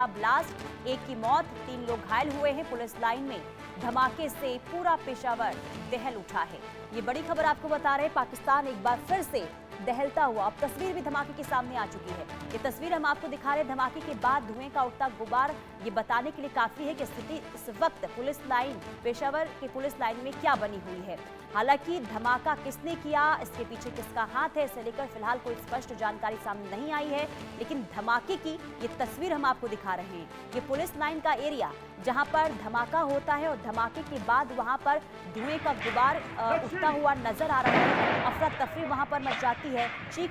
Blast, एक की मौत, 3 लोग घायल हुए हैं। पुलिस लाइन में धमाके से पूरा पेशावर दहल उठा है। ये बड़ी खबर आपको बता रहे हैं। पाकिस्तान एक बार फिर से दहलता हुआ, अब तस्वीर भी धमाके के सामने आ चुकी है। ये तस्वीर हम आपको दिखा रहे हैं। धमाके के बाद धुएं का उठता गुबार ये बताने के लिए काफी है कि स्थिति इस वक्त पुलिस लाइन, पेशावर की पुलिस लाइन में क्या बनी हुई है। हालांकि धमाका किसने किया, इसके पीछे किसका हाथ है, इसे लेकर फिलहाल कोई स्पष्ट जानकारी सामने नहीं आई है। लेकिन धमाके की ये तस्वीर हम आपको दिखा रहे हैं। ये पुलिस लाइन का एरिया जहां पर धमाका होता है और धमाके के बाद वहां पर धुएं का गुबार उठता हुआ नजर आ रहा है। अफरा तफरी वहां पर मच जाती है। चीख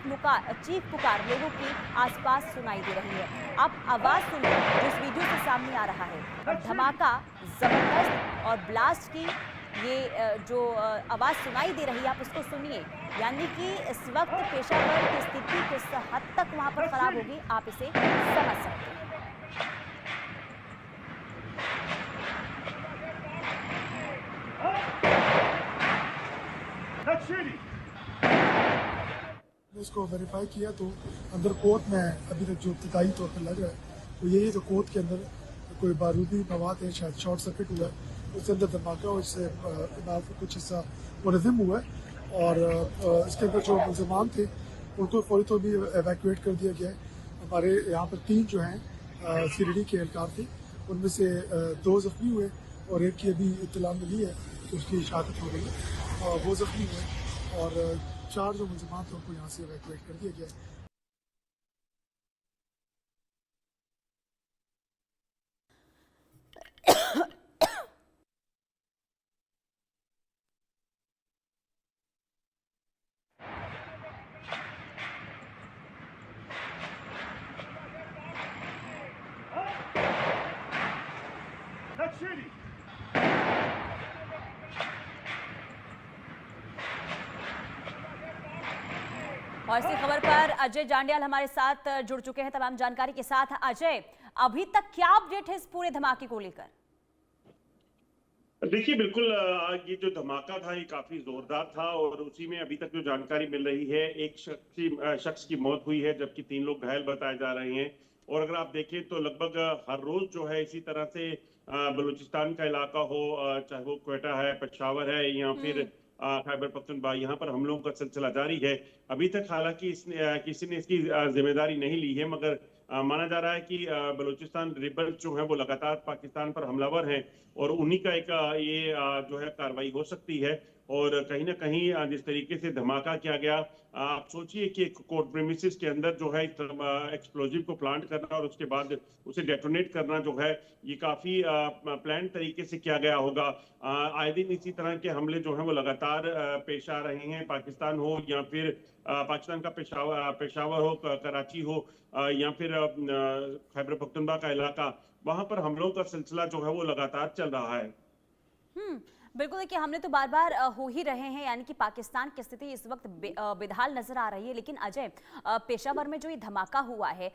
पुकार लोगों की आसपास सुनाई दे रही है। आप आवाज सुनिए जो इस वीडियो से सामने आ रहा है। और धमाका जबरदस्त और ब्लास्ट की ये जो आवाज सुनाई दे रही है, आप उसको सुनिए। यानी कि इस वक्त पेशावर की स्थिति किस हद तक वहां पर खराब होगी, आप इसे समझ सकते हैं। उसको वेरीफाई किया तो अंदर कोर्ट में अभी तक जो इब्तदाई तौर पर लग रहा है तो यही जो कोर्ट के अंदर कोई बारूदी मवाद है, शायद शॉर्ट सर्किट हुआ है, उसके अंदर धमाका और इससे कुछ हिस्सा मुलजिम हुआ है। और इसके अंदर जो मुलजमान थे उनको फौरी तौर भी एवैक्यूएट कर दिया गया है। हमारे यहाँ पर 3 जो हैं सीरीडी के एहलकार थे, उनमें से 2 जख्मी हुए और एक की अभी इत्तला मिली है कि उसकी शहादत हो गई है और वो जख्मी हुए। और 4 जो मुलजमान थे उनको यहाँ से एवैक्यूएट कर दिया गया है। और इसी खबर पर अजय जांडियाल हमारे साथ जुड़ चुके हैं तमाम जानकारी के साथ। अजय, अभी तक क्या अपडेट है इस पूरे धमाके को लेकर? देखिए, बिल्कुल ये जो धमाका था ये काफी जोरदार था और उसी में अभी तक जो जानकारी मिल रही है, एक शख्स की मौत हुई है जबकि 3 लोग घायल बताए जा रहे हैं। और अगर आप देखें तो लगभग हर रोज जो है इसी तरह से बलूचिस्तान का इलाका हो, चाहे वो क्वेटा है, पेशावर है या फिर खैबर पख्तूनख्वा, यहाँ पर हमलों का सिलसिला जारी है। अभी तक हालांकि किसी ने इसकी जिम्मेदारी नहीं ली है, मगर माना जा रहा है कि बलूचिस्तान रिबल्स जो है वो लगातार पाकिस्तान पर हमलावर हैं और उन्हीं का एक ये जो है कार्रवाई हो सकती है। और कहीं ना कहीं जिस तरीके से धमाका किया गया, आप सोचिए कि एक कोर्ट प्रेमिसेस के अंदर जो है एक्सप्लोजिव को प्लांट करना और उसके बाद उसे डेटोनेट करना जो है ये काफी प्लान तरीके से किया गया होगा। आए दिन इसी तरह के हमले जो हैं वो लगातार पेश आ रहे हैं। पाकिस्तान हो या फिर पाकिस्तान का पेशावर हो, कराची हो या फिर खैबर पख्तूनख्वा का इलाका, वहां पर हमलों का सिलसिला जो है वो लगातार चल रहा है। बिल्कुल, देखिए हमने तो बार बार हो ही रहे हैं, यानी कि पाकिस्तान की स्थिति इस वक्त बेहाल नजर आ रही है। लेकिन अजय, पेशावर में जो ये धमाका हुआ है,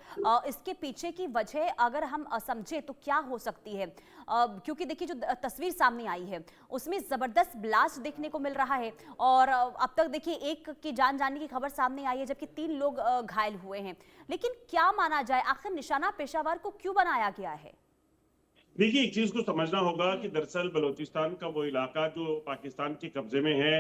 इसके पीछे की वजह अगर हम समझे तो क्या हो सकती है? क्योंकि देखिए जो तस्वीर सामने आई है उसमें जबरदस्त ब्लास्ट देखने को मिल रहा है और अब तक देखिए एक की जान जाने की खबर सामने आई है जबकि 3 लोग घायल हुए हैं। लेकिन क्या माना जाए, आखिर निशाना पेशावर को क्यों बनाया गया है? देखिए, एक चीज को समझना होगा कि दरअसल बलूचिस्तान का वो इलाका जो पाकिस्तान के कब्जे में है,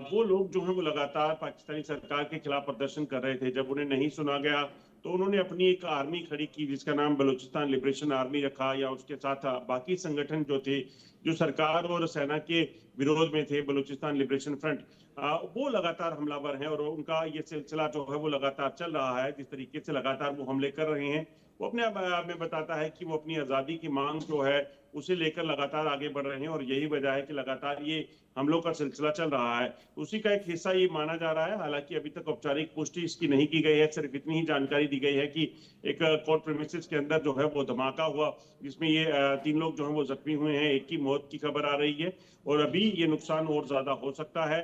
वो लोग जो है वो लगातार पाकिस्तानी सरकार के खिलाफ प्रदर्शन कर रहे थे। जब उन्हें नहीं सुना गया तो उन्होंने अपनी एक आर्मी खड़ी की जिसका नाम बलूचिस्तान लिबरेशन आर्मी रखा, या उसके साथ बाकी संगठन जो थे जो सरकार और सेना के विरोध में थे, बलूचिस्तान लिबरेशन फ्रंट, वो लगातार हमलावर हैं और उनका ये सिलसिला जो है वो लगातार चल रहा है। जिस तरीके से लगातार वो हमले कर रहे हैं वो अपने आप में बताता है कि वो अपनी आज़ादी की मांग जो है उसे लेकर लगातार आगे बढ़ रहे हैं और यही वजह है कि लगातार ये हमलों का सिलसिला चल रहा है। उसी का एक हिस्सा ये माना जा रहा है। हालांकि अभी तक औपचारिक पुष्टि इसकी नहीं की गई है, सिर्फ इतनी ही जानकारी दी गई है कि एक कोर्ट प्रीमिसेस के अंदर जो है वो धमाका हुआ जिसमें ये 3 लोग जो है वो जख्मी हुए हैं। एक की मौत की खबर आ रही है और अभी ये नुकसान और ज्यादा हो सकता है।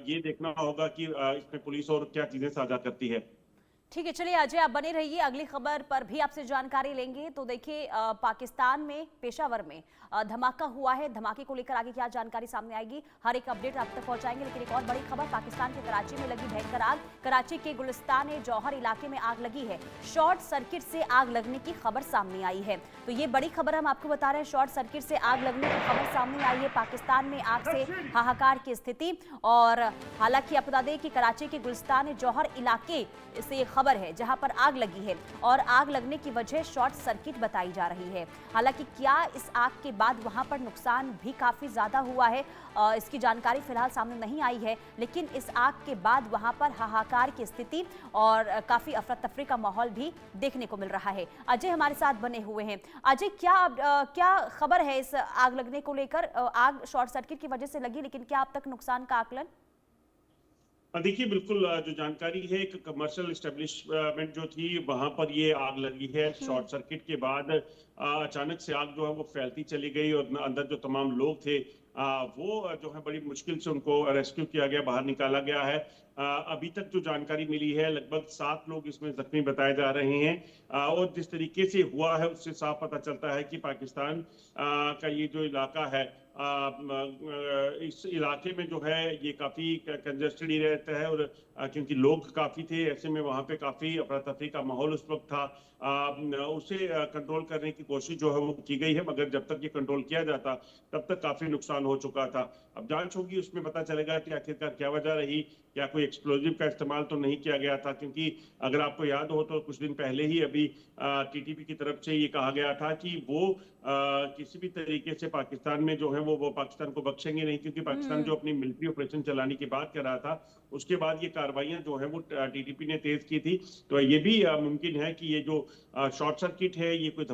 ये देखना होगा कि इसमें पुलिस और क्या चीजें साझा करती है। ठीक है, चलिए अजय आप बने रहिए, अगली खबर पर भी आपसे जानकारी लेंगे। तो देखिए पाकिस्तान में पेशावर में धमाका हुआ है। धमाके को लेकर आगे क्या जानकारी सामने आएगी, हर एक अपडेट आप तक पहुंचाएंगे। लेकिन एक और बड़ी खबर, पाकिस्तान के कराची में लगी भयंकर आग। कराची के गुलिस्तान जौहर इलाके में आग लगी है। शॉर्ट सर्किट से आग लगने की खबर सामने आई है। तो ये बड़ी खबर हम आपको बता रहे हैं, शॉर्ट सर्किट से आग लगने की खबर सामने आई है। पाकिस्तान में आग से हाहाकार की स्थिति। और हालांकि आप बता दें कि कराची के गुलिस्तान जौहर इलाके से खबर है जहां पर आग लगी है, और आग लगने की वजह शॉर्ट सर्किट बताई जा रही है। हालांकि क्या इस आग के बाद वहां पर नुकसान भी काफी ज्यादा हुआ है, इसकी जानकारी फिलहाल सामने नहीं आई है। लेकिन इस आग के बाद वहां पर हाहाकार की स्थिति और काफी अफरा तफरी का माहौल भी देखने को मिल रहा है। अजय हमारे साथ बने हुए हैं। अजय, क्या खबर है इस आग लगने को लेकर? आग शॉर्ट सर्किट की वजह से लगी, लेकिन क्या अब तक नुकसान का आकलन? देखिए, बिल्कुल जो जानकारी है, एक कमर्शियल एस्टेब्लिशमेंट जो थी वहां पर ये आग लगी है। शॉर्ट सर्किट के बाद अचानक से आग जो है वो फैलती चली गई और अंदर जो तमाम लोग थे वो जो है बड़ी मुश्किल से उनको रेस्क्यू किया गया, बाहर निकाला गया है। अभी तक जो जानकारी मिली है लगभग 7 लोग इसमें जख्मी बताए जा रहे हैं। और जिस तरीके से हुआ है उससे साफ पता चलता है कि पाकिस्तान का ये जो इलाका है, इस इलाके में जो है ये काफी कंजेस्टेड ही रहता है। और क्योंकि लोग काफी थे, ऐसे में वहां पे काफी अफरा तफरी का माहौल उस वक्त था। उसे कंट्रोल करने की कोशिश जो है वो की गई है, मगर जब तक ये कंट्रोल किया जाता तब तक काफी नुकसान हो चुका था। अब जांच होगी, उसमें पता चलेगा कि आखिरकार क्या वजह रही। क्या कोई एक्सप्लोजिव का इस्तेमाल तो नहीं किया गया था? क्योंकि अगर आपको याद हो तो कुछ दिन पहले ही अभी टीटीपी की तरफ से ये कहा गया था कि वो किसी भी तरीके से पाकिस्तान में जो है वो पाकिस्तान को बख्शेंगे नहीं, क्योंकि पाकिस्तान जो अपनी मिलिट्री ऑपरेशन चलाने की बात कर रहा था उसके बाद ये कार्रवाइयां जो है वो टीटीपी ने तेज की थी। तो ये भी मुमकिन है कि ये जो शॉर्ट सर्किट है ये कोई